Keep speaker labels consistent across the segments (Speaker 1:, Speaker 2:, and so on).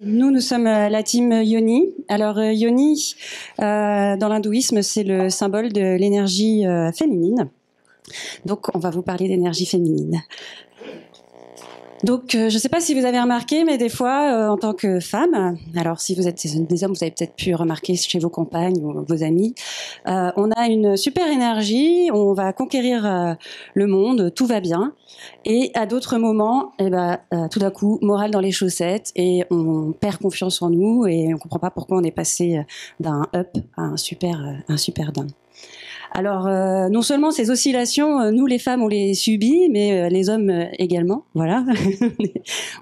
Speaker 1: Nous sommes la team Yoni. Alors Yoni, dans l'hindouisme, c'est le symbole de l'énergie féminine. Donc on va vous parler d'énergie féminine. Donc, je ne sais pas si vous avez remarqué, mais des fois, en tant que femme, alors si vous êtes des hommes, vous avez peut-être pu remarquer chez vos compagnes ou vos amis, on a une super énergie, on va conquérir le monde, tout va bien. Et à d'autres moments, tout d'un coup, morale dans les chaussettes et on perd confiance en nous et on ne comprend pas pourquoi on est passé d'un up à un super down. Alors, non seulement ces oscillations, nous les femmes, on les subit, mais les hommes également. Voilà,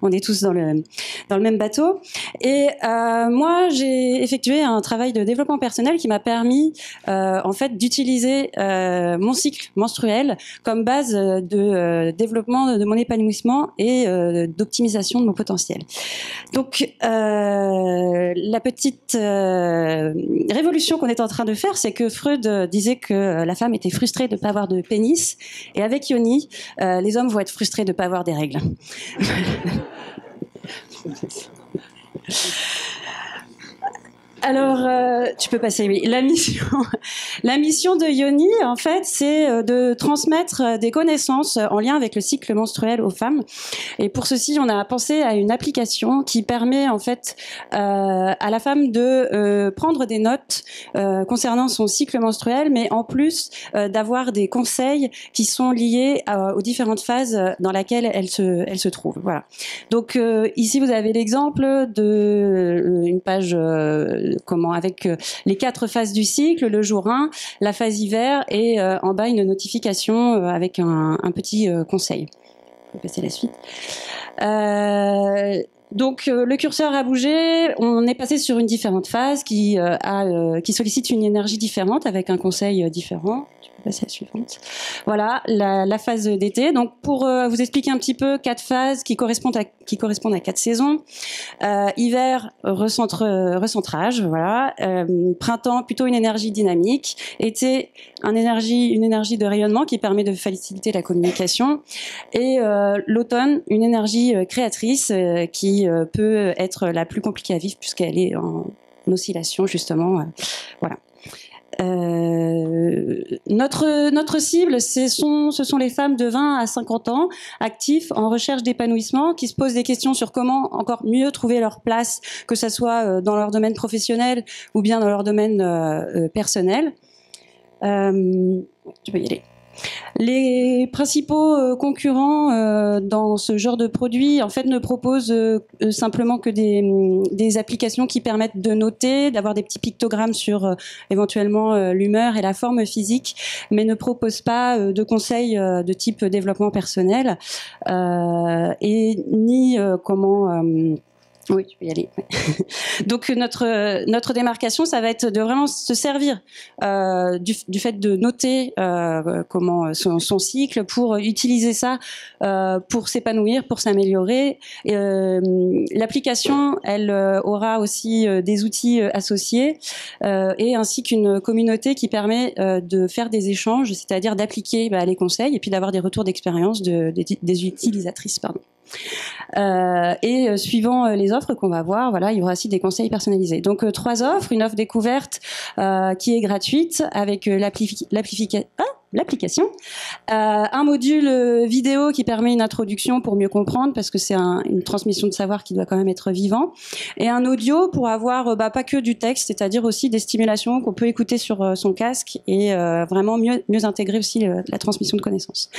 Speaker 1: on est tous dans le même bateau. Et moi, j'ai effectué un travail de développement personnel qui m'a permis, en fait, d'utiliser mon cycle menstruel comme base de développement de mon épanouissement et d'optimisation de mon potentiel. Donc, la petite révolution qu'on est en train de faire, c'est que Freud disait que la femme était frustrée de ne pas avoir de pénis, et avec Yoni, les hommes vont être frustrés de ne pas avoir des règles. Alors, tu peux passer, oui. La mission de Yoni, en fait, c'est de transmettre des connaissances en lien avec le cycle menstruel aux femmes. Et pour ceci, on a pensé à une application qui permet, en fait, à la femme de prendre des notes concernant son cycle menstruel, mais en plus d'avoir des conseils qui sont liés aux différentes phases dans lesquelles elle se trouve. Voilà. Donc, ici, vous avez l'exemple de une page avec les 4 phases du cycle, le jour 1, la phase hiver et en bas une notification avec un petit conseil. On va passer à la suite. Donc le curseur a bougé, on est passé sur une différente phase qui sollicite une énergie différente avec un conseil différent. Tu peux passer à la suivante. Voilà, la phase d'été. Donc pour vous expliquer un petit peu 4 phases qui correspondent à 4 saisons. Hiver, recentrage, voilà. Printemps, plutôt une énergie dynamique. Été, une énergie de rayonnement qui permet de faciliter la communication. Et l'automne, une énergie créatrice qui peut être la plus compliquée à vivre puisqu'elle est en oscillation justement. Voilà. Notre cible, ce sont les femmes de 20 à 50 ans, actifs, en recherche d'épanouissement, qui se posent des questions sur comment encore mieux trouver leur place, que ce soit dans leur domaine professionnel ou bien dans leur domaine personnel. Tu peux y aller. Les principaux concurrents dans ce genre de produit, en fait, ne proposent simplement que des applications qui permettent de noter, d'avoir des petits pictogrammes sur éventuellement l'humeur et la forme physique, mais ne proposent pas de conseils de type développement personnel et ni comment... Oui, tu peux y aller. Donc notre démarcation, ça va être de vraiment se servir du fait de noter comment son cycle pour utiliser ça pour s'épanouir, pour s'améliorer. L'application, elle aura aussi des outils associés et ainsi qu'une communauté qui permet de faire des échanges, c'est-à-dire d'appliquer les conseils et puis d'avoir des retours d'expérience des utilisatrices, pardon. Et suivant les offres qu'on va voir, voilà, il y aura aussi des conseils personnalisés. Donc 3 offres, une offre découverte qui est gratuite avec l'application, un module vidéo qui permet une introduction pour mieux comprendre parce que c'est une transmission de savoir qui doit quand même être vivant, et un audio pour avoir pas que du texte, c'est-à-dire aussi des stimulations qu'on peut écouter sur son casque et vraiment mieux intégrer aussi la transmission de connaissances.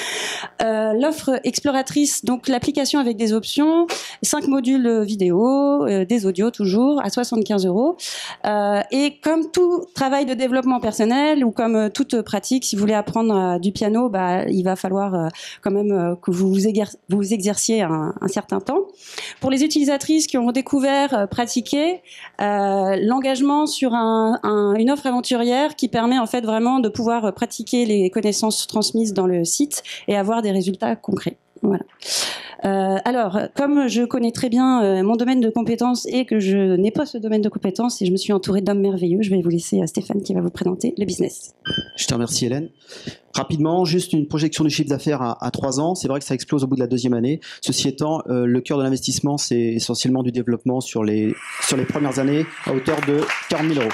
Speaker 1: L'offre exploratrice, donc l'application avec des options, 5 modules vidéo, des audios toujours à 75 €. Et comme tout travail de développement personnel ou comme toute pratique, si vous voulez apprendre du piano, il va falloir quand même que vous exerciez un certain temps. Pour les utilisatrices qui ont découvert, pratiqué, l'engagement sur une offre aventurière qui permet en fait vraiment de pouvoir pratiquer les connaissances transmises dans le site et avoir des résultats concrets. Voilà. Alors, comme je connais très bien mon domaine de compétences et que je n'ai pas ce domaine de compétences et je me suis entourée d'hommes merveilleux, je vais vous laisser Stéphane qui va vous présenter le business.
Speaker 2: Je te remercie Hélène. Rapidement, juste une projection du chiffre d'affaires à 3 ans. C'est vrai que ça explose au bout de la deuxième année. Ceci étant, le cœur de l'investissement, c'est essentiellement du développement sur les premières années à hauteur de 40 000 euros.